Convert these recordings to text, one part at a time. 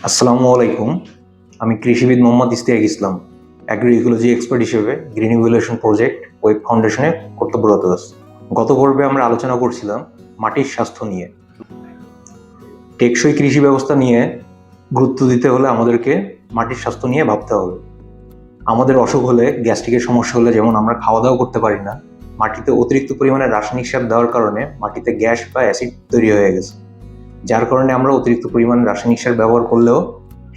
আসসালামু আলাইকুম। আমি কৃষিবিদ মোহাম্মদ ইশতিয়াক ইসলাম, অ্যাগ্রি ইকোলজি এক্সপার্ট হিসেবে গ্রিন ইভ্যালুয়েশন প্রজেক্ট ওয়েব ফাউন্ডেশনে কর্তব্যরত আছি। গত পর্বে আমরা আলোচনা করছিলাম মাটির স্বাস্থ্য নিয়ে। টেকসই কৃষি ব্যবস্থা নিয়ে গুরুত্ব দিতে হলে আমাদেরকে মাটির স্বাস্থ্য নিয়ে ভাবতে হবে। আমাদের অসুখ হলে, গ্যাস্ট্রিকের সমস্যা হলে যেমন আমরা খাওয়া দাওয়া করতে পারি না, মাটিতে অতিরিক্ত পরিমাণে রাসায়নিক সার দেওয়ার কারণে মাটিতে গ্যাস বা অ্যাসিড তৈরি হয়ে গেছে, যার কারণে আমরা অতিরিক্ত পরিমাণে রাসায়নিক সার ব্যবহার করলেও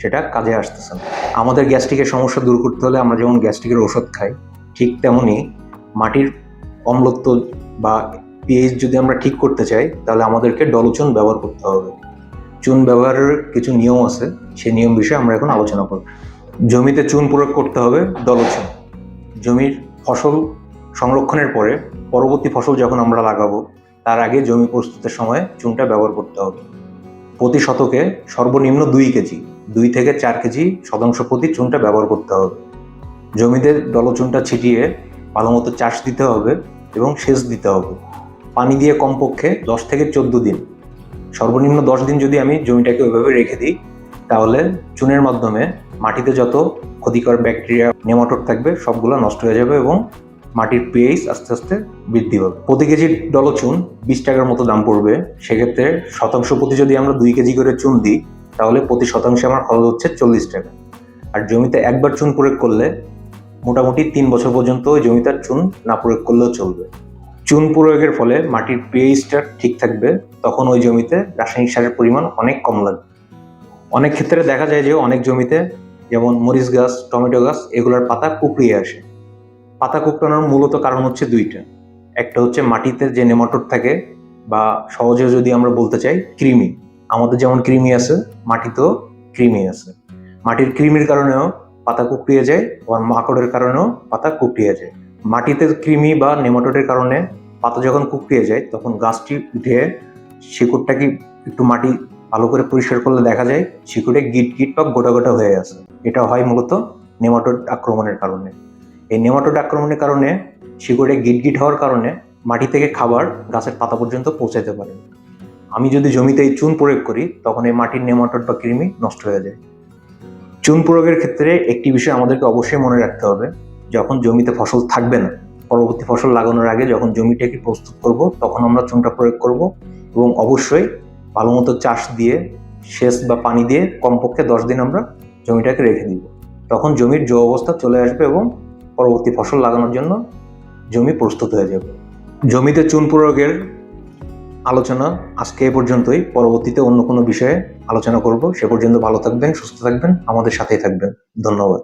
সেটা কাজে আসতেছে না। আমাদের গ্যাস্ট্রিকের সমস্যা দূর করতে হলে আমরা যেমন গ্যাস্ট্রিকের ওষুধ খাই, ঠিক তেমনি মাটির অম্লত্ব বা পিএইচ যদি আমরা ঠিক করতে চাই তাহলে আমাদেরকে ডলচুন ব্যবহার করতে হবে। চুন ব্যবহারের কিছু নিয়ম আছে, সেই নিয়ম বিষয়ে আমরা এখন আলোচনা করব। জমিতে চুন প্রয়োগ করতে হবে ডলচুন। জমির ফসল সংরক্ষণের পরে পরবর্তী ফসল যখন আমরা লাগাবো তার আগে জমি প্রস্তুতের সময় চুনটা ব্যবহার করতে হবে। প্রতি শতকে সর্বনিম্ন 2 কেজি, 2 থেকে 4 কেজি শতাংশ প্রতি চুনটা ব্যবহার করতে হবে। জমিতে ডলচুনটা ছিটিয়ে ভালোমতো চাষ দিতে হবে এবং সেচ দিতে হবে। পানি দিয়ে কমপক্ষে 10 থেকে 14 দিন, সর্বনিম্ন 10 দিন যদি আমি জমিটাকে ওইভাবে রেখে দিই, তাহলে চুনের মাধ্যমে মাটিতে যত ক্ষতিকর ব্যাকটেরিয়া, নেমাটোড থাকবে সবগুলো নষ্ট হয়ে যাবে এবং মাটির পিএইচ আস্তে আস্তে বৃদ্ধি পাবে। প্রতি কেজি ডলচুন 20 টাকার মতো দাম পড়বে। সেক্ষেত্রে শতাংশ প্রতি যদি আমরা 2 কেজি করে চুন দিই, তাহলে প্রতি শতাংশে আমার খরচ হচ্ছে 40 টাকা। আর জমিতে একবার চুন প্রয়োগ করলে মোটামুটি 3 বছর পর্যন্ত ওই জমিতে চুন না প্রয়োগ করলেও চলবে। চুন প্রয়োগের ফলে মাটির পিএইচটা ঠিক থাকবে, তখন ওই জমিতে রাসায়নিক সারের পরিমাণ অনেক কম লাগবে। অনেক ক্ষেত্রে দেখা যায় যে অনেক জমিতে, যেমন মরিচ গাছ, টমেটো গাছ, এগুলোর পাতা কুকড়িয়ে আসে। পাতা কুকড়ানোর মূলত কারণ হচ্ছে 2টা। একটা হচ্ছে মাটিতে যে নেমাটোড থাকে, বা সহজে যদি আমরা বলতে চাই কৃমি। আমাদের যেমন কৃমি আছে, মাটিতেও কৃমি আছে। মাটির কৃমির কারণেও পাতা কুকড়িয়ে যায়, আবার মাকড়ের কারণেও পাতা কুকড়িয়ে যায়। মাটিতে কৃমি বা নেমাটোডের কারণে পাতা যখন কুকড়িয়ে যায় তখন গাছটি উঠে শিকড়টাকে একটু মাটি ভালো করে পরিষ্কার করলে দেখা যায় শিকড়ে গিট গিট বা গোটা গোটা হয়ে আছে। এটা হয় মূলত নেমাটোড আক্রমণের কারণে। এই নেমাটোড আক্রমণের কারণে শিকড়ে গিটগিট হওয়ার কারণে মাটি থেকে খাবার গাছের পাতা পর্যন্ত পৌঁছাতে পারে। আমি যদি জমিতে এই চুন প্রয়োগ করি তখন এই মাটির নেমাটোড বা কৃমি নষ্ট হয়ে যায়। চুন প্রয়োগের ক্ষেত্রে একটি বিষয় আমাদেরকে অবশ্যই মনে রাখতে হবে, যখন জমিতে ফসল থাকবে না, পরবর্তী ফসল লাগানোর আগে যখন জমিটাকে প্রস্তুত করব তখন আমরা চুনটা প্রয়োগ করব, এবং অবশ্যই ভালো মতো চাষ দিয়ে, সেচ বা পানি দিয়ে কমপক্ষে 10 দিন আমরা জমিটাকে রেখে দিব। তখন জমির জৈব অবস্থা চলে আসবে এবং পরবর্তী ফসল লাগানোর জন্য জমি প্রস্তুত হয়ে যাবে। জমিতে চুন প্রয়োগের আলোচনা আজকে এ পর্যন্তই। পরবর্তীতে অন্য কোনো বিষয়ে আলোচনা করব। সে পর্যন্ত ভালো থাকবেন, সুস্থ থাকবেন, আমাদের সাথেই থাকবেন। ধন্যবাদ।